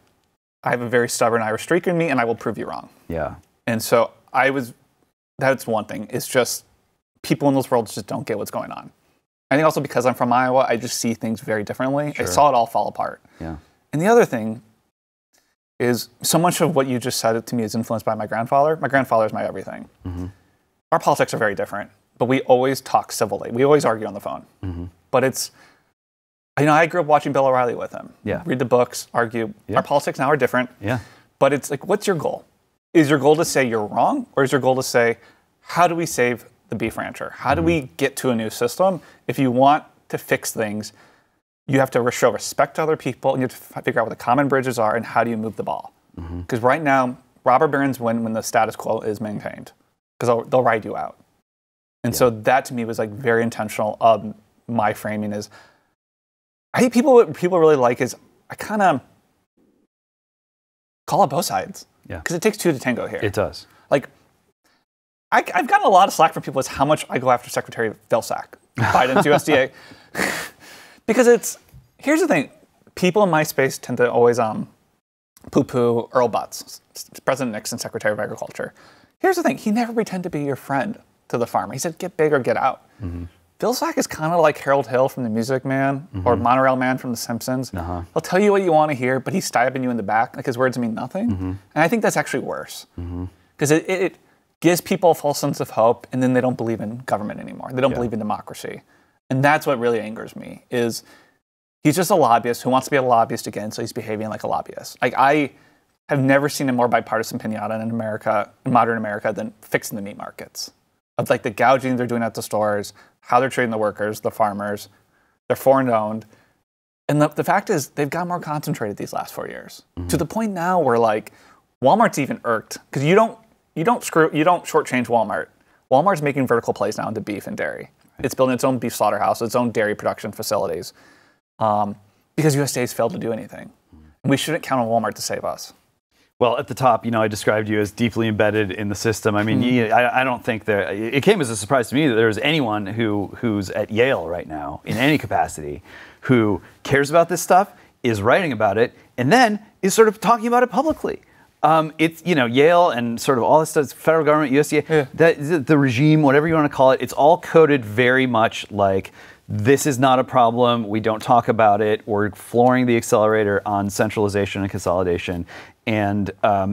I have a very stubborn Irish streak in me, and I will prove you wrong. Yeah. And so that's one thing. It's just people in those worlds just don't get what's going on. I think also because I'm from Iowa, I just see things very differently. Sure. I saw it all fall apart. Yeah. And the other thing is so much of what you just said to me is influenced by my grandfather. My grandfather is my everything. Our politics are very different, but we always talk civilly. We always argue on the phone. But it's, I grew up watching Bill O'Reilly with him. Yeah. Read the books, argue. Yeah. Our politics now are different. Yeah. But it's like, what's your goal? Is your goal to say you're wrong? Or is your goal to say, how do we save the beef rancher? How do we get to a new system? If you want to fix things, you have to show respect to other people, and you have to figure out what the common bridges are and how do you move the ball. Because right now, robber barons win when the status quo is maintained, because they'll ride you out. And so that to me was like very intentional of my framing is, I think what people really like is I kind of call out both sides. Yeah. Because it takes two to tango here. It does. Like, I've gotten a lot of slack from people as how much I go after Secretary Vilsack, Biden's USDA. Because here's the thing, people in my space tend to always poo-poo Earl Butz, President Nixon, Secretary of Agriculture. Here's the thing, he never pretended to be your friend to the farmer. He said, get big or get out. Vilsack is kind of like Harold Hill from The Music Man or Monorail Man from The Simpsons. He'll tell you what you want to hear, but he's stabbing you in the back. Like his words mean nothing. And I think that's actually worse. Because it gives people a false sense of hope, and then they don't believe in government anymore. They don't believe in democracy. And that's what really angers me, is he's just a lobbyist who wants to be a lobbyist again, so he's behaving like a lobbyist. Like, I have never seen a more bipartisan pinata in America, in modern America, than fixing the meat markets. Of like the gouging they're doing at the stores, how they're treating the workers, the farmers, they're foreign owned. And the fact is, they've got more concentrated these last 4 years. To the point now where like, Walmart's even irked, because you don't shortchange Walmart. Walmart's making vertical plays now into beef and dairy. It's building its own beef slaughterhouse, its own dairy production facilities, because USDA's failed to do anything. And we shouldn't count on Walmart to save us. Well, at the top, I described you as deeply embedded in the system. I mean, I don't think it came as a surprise to me that there's anyone who's at Yale right now in any capacity who cares about this stuff, is writing about it, and then is sort of talking about it publicly. It's, Yale and sort of all this stuff, federal government, USDA, the regime, whatever you want to call it, it's all coded very much like, this is not a problem, we don't talk about it, we're flooring the accelerator on centralization and consolidation. and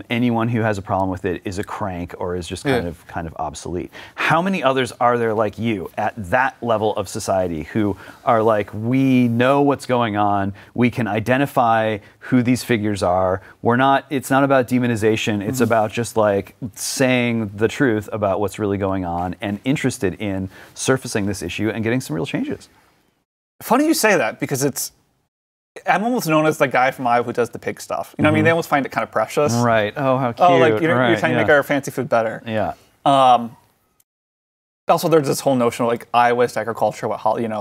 anyone who has a problem with it is a crank or is just kind of obsolete. How many others are there like you at that level of society who are like, we know what's going on, we can identify who these figures are. It's not about demonization, it's about just like saying the truth about what's really going on and interested in surfacing this issue and getting some real changes. Funny you say that, because I'm almost known as the guy from Iowa who does the pig stuff. You know what I mean? They almost find it kind of precious. Right. Oh, how cute. Oh, like you're trying to make our fancy food better. Yeah. Also, there's this whole notion of like Iowa's agriculture, what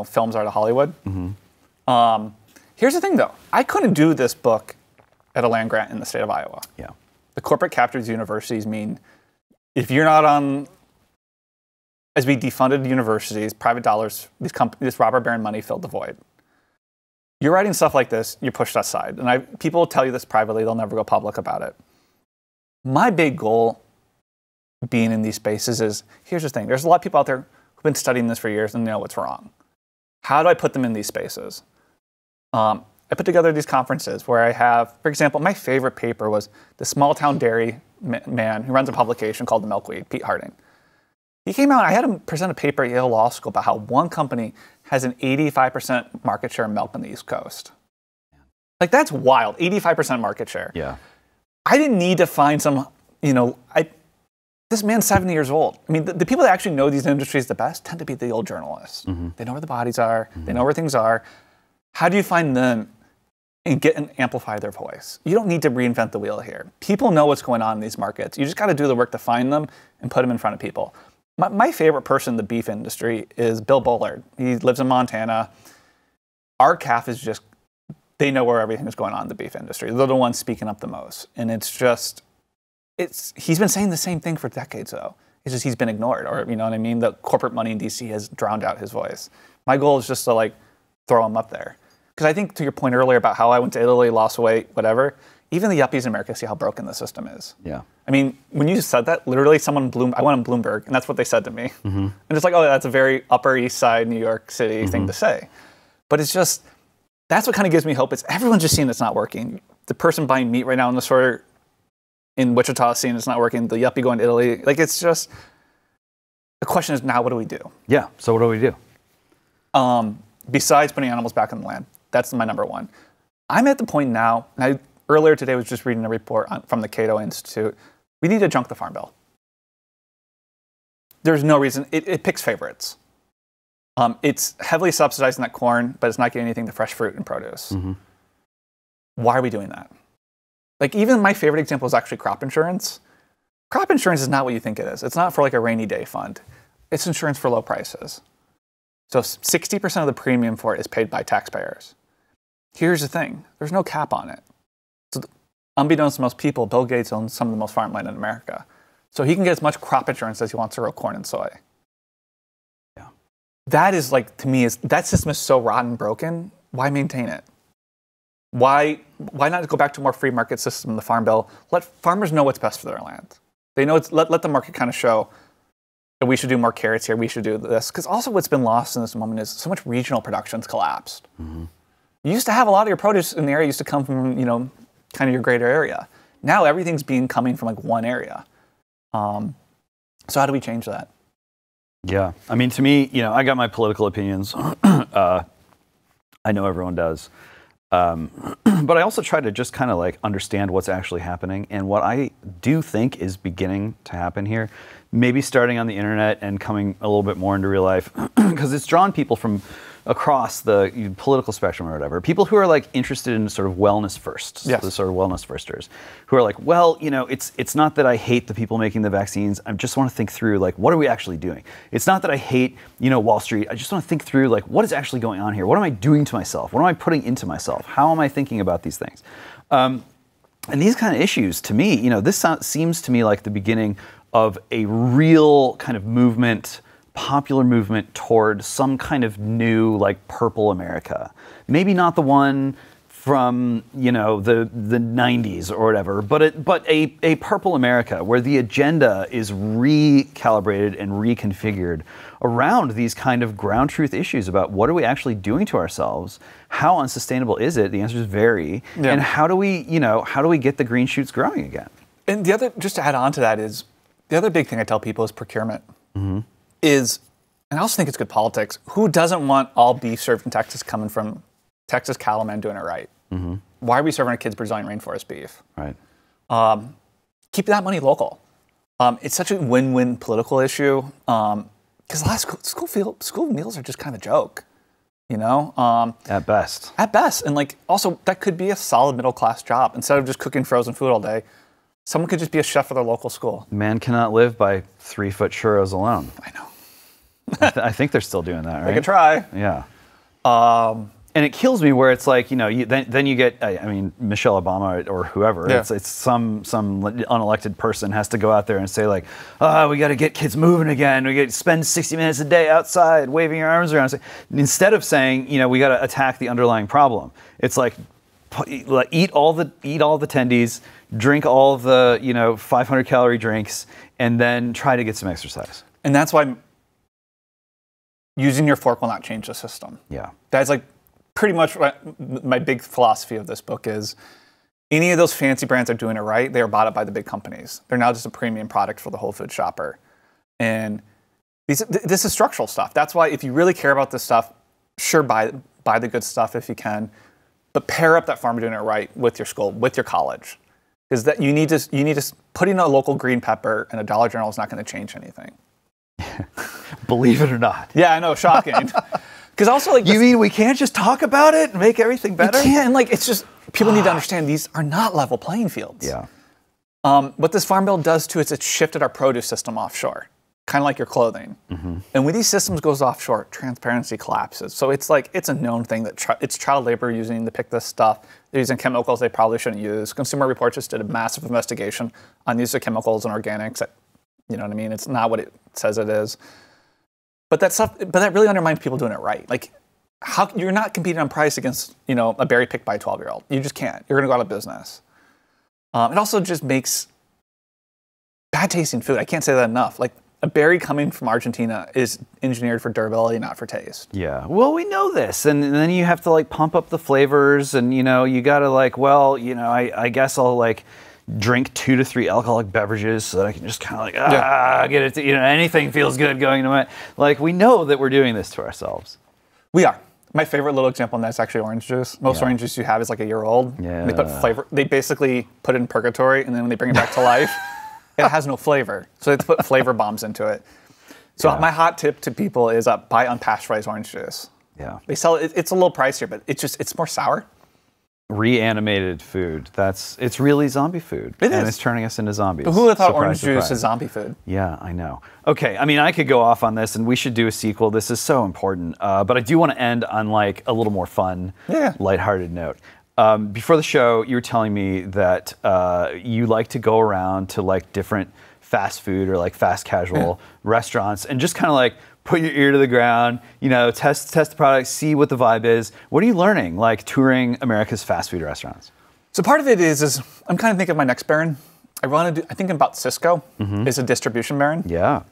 films are to Hollywood. Here's the thing, though. I couldn't do this book at a land grant in the state of Iowa. Yeah. The corporate captures universities mean if you're not on, as we defunded universities, private dollars, this robber baron money filled the void. You're writing stuff like this, you're pushed aside. And people will tell you this privately, they'll never go public about it. My big goal being in these spaces is, here's the thing, there's a lot of people out there who've been studying this for years and know what's wrong. How do I put them in these spaces? I put together these conferences where I have, for example, my favorite paper was the small town dairy man who runs a publication called The Milkweed, Pete Harding. He came out, I had him present a paper at Yale Law School about how one company has an 85% market share of milk on the East Coast. Like, that's wild, 85% market share. Yeah. I didn't need to find some, this man's 70 years old. I mean, the people that actually know these industries the best tend to be the old journalists. They know where the bodies are, they know where things are. How do you find them and get and amplify their voice? You don't need to reinvent the wheel here. People know what's going on in these markets. You just got to do the work to find them and put them in front of people. My favorite person in the beef industry is Bill Bullard. He lives in Montana. Our calf is just, they know where everything is going on in the beef industry. They're the ones speaking up the most. And he's been saying the same thing for decades, though. It's just he's been ignored, or you know what I mean? The corporate money in DC has drowned out his voice. My goal is just to throw him up there. Because I think to your point earlier about how I went to Italy, lost weight, whatever, even the yuppies in America see how broken the system is. Yeah. I mean, when you said that, literally I went on Bloomberg, and that's what they said to me. And it's like, oh, that's a very Upper East Side, New York City thing to say. But it's just, that's what kind of gives me hope. It's everyone's just seeing it's not working. The person buying meat right now in the store in Wichita seeing it's not working. The yuppie going to Italy. It's just, the question is now, what do we do? Yeah, so what do we do? Besides putting animals back on the land. That's my number one. I'm at the point now, and earlier today I was just reading a report from the Cato Institute. We need to junk the Farm Bill. There's no reason. It picks favorites. It's heavily subsidizing that corn, but it's not getting anything to fresh fruit and produce. Why are we doing that? Even my favorite example is actually crop insurance. Crop insurance is not what you think it is. It's not for a rainy day fund. It's insurance for low prices. So 60% of the premium for it is paid by taxpayers. Here's the thing. There's no cap on it. So unbeknownst to most people, Bill Gates owns some of the most farmland in America. So he can get as much crop insurance as he wants to grow corn and soy. Yeah. That is to me, that system is so rotten and broken. Why maintain it? Why not go back to a more free market system in the Farm Bill? Let farmers know what's best for their land. They know let the market kind of show that we should do more carrots here, we should do this. Because also what's been lost in this moment is so much regional production's collapsed. You used to have a lot of your produce in the area used to come from, kind of your greater area. Now everything's coming from one area. So how do we change that? Yeah, I mean, to me, I got my political opinions. I know everyone does. But I also try to just kind of understand what's actually happening. And what I do think is beginning to happen here, maybe starting on the internet and coming a little bit more into real life, because it's drawn people from across the political spectrum or whatever, people who are interested in sort of wellness firsts, the sort of wellness firsters, who are well, it's not that I hate the people making the vaccines. I just want to think through what are we actually doing? It's not that I hate Wall Street. I just want to think through what is actually going on here? What am I doing to myself? What am I putting into myself? How am I thinking about these things? And these kind of issues, to me, this seems to me like the beginning of a real kind of movement, popular movement toward some kind of new purple America. Maybe not the one from the 90s or whatever, but a purple America where the agenda is recalibrated and reconfigured around these kind of ground truth issues about what are we actually doing to ourselves, how unsustainable is it? The answers vary, and how do we get the green shoots growing again? And the other, just to add on to that, is the other big thing I tell people is procurement. Is, and I also think it's good politics. Who doesn't want all beef served in Texas coming from Texas cattlemen doing it right? Why are we serving our kids Brazilian rainforest beef? Right. Keep that money local. It's such a win-win political issue because a lot of school meals are just kind of a joke, At best. At best, and also that could be a solid middle-class job instead of just cooking frozen food all day. Someone could just be a chef for their local school. Man cannot live by 3-foot churros alone. I know. I think they're still doing that, right? They could try. Yeah. And it kills me where it's like, then you get, Michelle Obama or whoever, it's some unelected person has to go out there and say we got to get kids moving again. We got to spend 60 minutes a day outside waving your arms around. Instead of saying, we got to attack the underlying problem. It's like, eat all the tendies, drink all the 500 calorie drinks, and then try to get some exercise. And that's why using your fork will not change the system. Yeah, that's pretty much my big philosophy of this book is any of those fancy brands are doing it right, they are bought up by the big companies. They're now just a premium product for the Whole Food shopper. And this is structural stuff. That's why if you really care about this stuff, sure, buy the good stuff if you can, but pair up that farmer doing it right with your school, with your college. Because that you need to putting a local green pepper in a Dollar General is not going to change anything. Believe it or not. Yeah, I know, shocking. Because also, you mean we can't just talk about it and make everything better? You can't. It's just people need to understand these are not level playing fields. Yeah. What this farm bill does too is it's shifted our produce system offshore, kind of like your clothing. And when these systems goes offshore, transparency collapses. So it's a known thing that it's child labor using to pick this stuff. They're using chemicals they probably shouldn't use. Consumer Reports just did a massive investigation on use of chemicals and organics. You know what I mean? It's not what it says it is. But that really undermines people doing it right. How you're not competing on price against a berry picked by a 12-year-old. You just can't. You're going to go out of business. It also just makes bad tasting food. I can't say that enough. A berry coming from Argentina is engineered for durability, not for taste. Yeah. Well, we know this, and then you have to pump up the flavors, and you got to I guess I'll drink 2 to 3 alcoholic beverages so that I can just kind of get it to, anything feels good going into my, we know that we're doing this to ourselves. We are. My favorite little example on that is actually orange juice. Most orange juice you have is a year old. Yeah. They put flavor, they basically put it in purgatory, and then when they bring it back to life, it has no flavor. So they put flavor bombs into it. So my hot tip to people is buy unpasteurized orange juice. Yeah. They sell it, it's a little pricier, but it's more sour. Reanimated food. It's really zombie food. It is. And it's turning us into zombies. But who would have thought orange surprise. juice is zombie food? Yeah, I know. Okay, I could go off on this, and we should do a sequel. This is so important. But I do want to end on a little more fun, lighthearted note. Before the show, you were telling me that you like to go around to different fast food or fast casual restaurants and just kind of put your ear to the ground, test the product, see what the vibe is. What are you learning, touring America's fast food restaurants? So part of it is I'm kind of thinking of my next baron. I think about Cisco is a distribution baron. Yeah.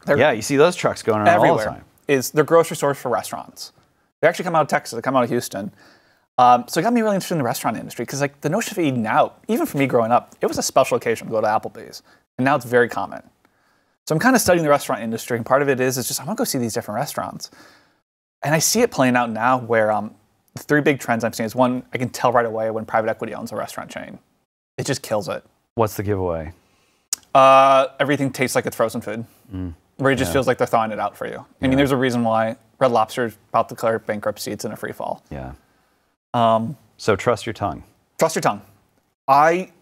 You see those trucks going around everywhere. all the time. They're grocery stores for restaurants. They actually come out of Texas. They come out of Houston. So it got me really interested in the restaurant industry because the notion of eating out, even for me growing up, it was a special occasion to go to Applebee's. And now it's very common. So I'm kind of studying the restaurant industry, and part of it is just I want to go see these different restaurants. And I see it playing out now where the 3 big trends I'm seeing is one, I can tell right away when private equity owns a restaurant chain. It just kills it. What's the giveaway? Everything tastes like it's frozen food, where it just feels like they're thawing it out for you. I mean, there's a reason why Red Lobster is about to declare bankruptcy. It's in a free fall. Yeah. So trust your tongue. Trust your tongue. I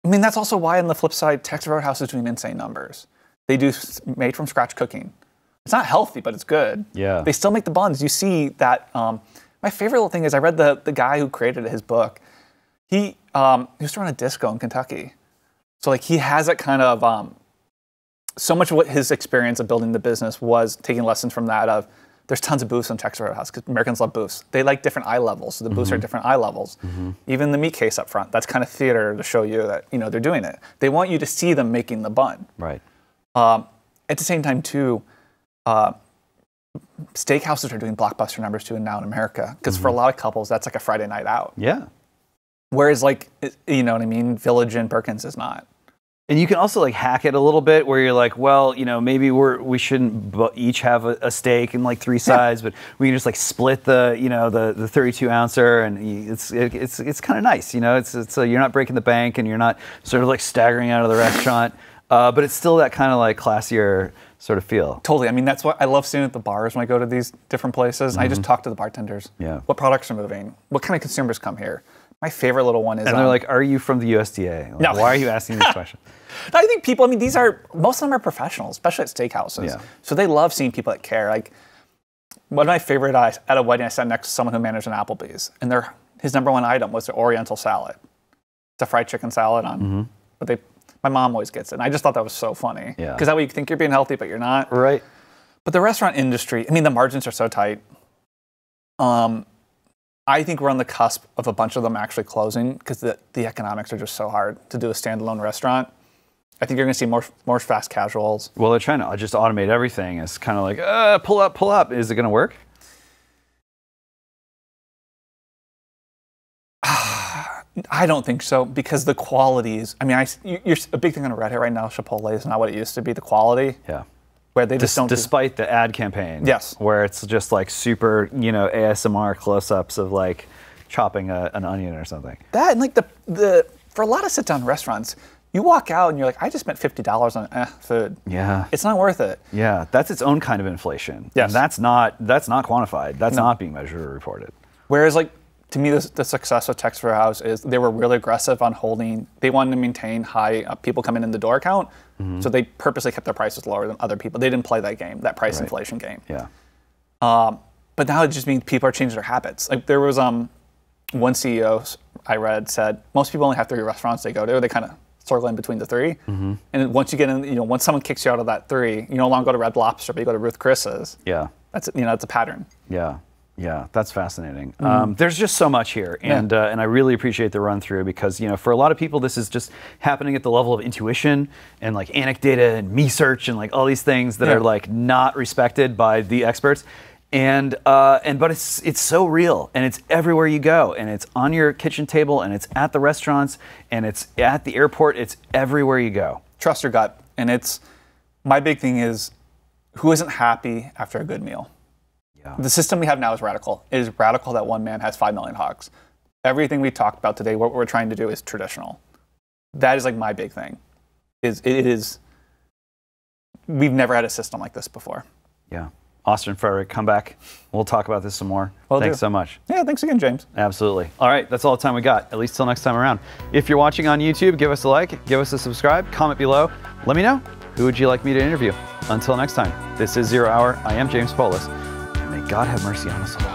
mean, that's also why on the flip side, Texas Roadhouse is doing insane numbers. They do made from scratch cooking. It's not healthy, but it's good. Yeah. They still make the buns. You see that. My favorite little thing is I read the guy who created his book. He used to run a disco in Kentucky. So he has that kind of, so much of what his experience of building the business was taking lessons from that of There's tons of booths in Texas Roadhouse because Americans love booths. They like different eye levels, so the booths are different eye levels. Even the meat case up front, that's kind of theater to show you that they're doing it. They want you to see them making the bun. Right. At the same time, too, steakhouses are doing blockbuster numbers too now in America because for a lot of couples, that's like a Friday night out. Yeah. Whereas, like, you know what I mean, Village and Perkins is not. And you can also like hack it a little bit where you're like, well, maybe we shouldn't each have a steak and like 3 sides, but we can just like split the 32 ouncer, and it's kind of nice, it's you're not breaking the bank and you're not sort of like staggering out of the restaurant, but it's still that kind of like classier sort of feel. Totally. I mean, that's what I love seeing at the bars when I go to these different places. I just talk to the bartenders. Yeah. What products are moving? What kind of consumers come here? My favorite little one is... And they're like, are you from the USDA? Like, no. Why are you asking these questions? I think people, most of them are professionals, especially at steakhouses. Yeah. So they love seeing people that care. Like, one of my favorite, at a wedding, I sat next to someone who managed an Applebee's, and his number one item was the Oriental salad. It's a fried chicken salad on... But my mom always gets it, and I just thought that was so funny. Yeah. Because that way you think you're being healthy, but you're not. Right. But the restaurant industry, the margins are so tight. I think we're on the cusp of a bunch of them actually closing because the economics are just so hard to do a standalone restaurant. I think you're going to see more fast casuals. Well, they're trying to just automate everything. It's kind of like, pull up. Is it going to work? I don't think so because the quality is, you're a big thing on Reddit right now, Chipotle is not what it used to be, the quality. Yeah. Where they just don't. Despite the ad campaign. Yes. Where it's just like super, ASMR close-ups of like chopping an onion or something. That and like the for a lot of sit-down restaurants, you walk out and you're like, I just spent $50 on food. Yeah. It's not worth it. Yeah, that's its own kind of inflation. Yes. And that's not quantified. That's not being measured or reported. Whereas like, to me, the success of Texas Roadhouse is they were really aggressive on they wanted to maintain high people coming in the door count, so they purposely kept their prices lower than other people. They didn't play that game, that price inflation game. Yeah. But now it just means people are changing their habits. Like there was one CEO I read said, most people only have 3 restaurants they go to. They kind of circle in between the 3. And once you get in, once someone kicks you out of that 3, you no longer go to Red Lobster, but you go to Ruth Chris's. Yeah. That's it's a pattern. Yeah. Yeah, that's fascinating. There's just so much here, and I really appreciate the run through because for a lot of people this is just happening at the level of intuition and like anecdata and me search and like all these things that are like not respected by the experts, but it's so real and it's everywhere you go and it's on your kitchen table and it's at the restaurants and it's at the airport. It's everywhere you go. Trust your gut, and my big thing is who isn't happy after a good meal. Yeah. The system we have now is radical. It is radical that one man has 5 million hogs. Everything we talked about today, what we're trying to do is traditional. That is like my big thing. We've never had a system like this before. Yeah. Austin, Frerick, come back. We'll talk about this some more. Thanks so much. Yeah, thanks again, James. Absolutely. All right, that's all the time we got, at least till next time around. If you're watching on YouTube, give us a like, give us a subscribe, comment below. Let me know, who would you like me to interview? Until next time, this is Zero Hour. I am James Poulos. May God have mercy on us all.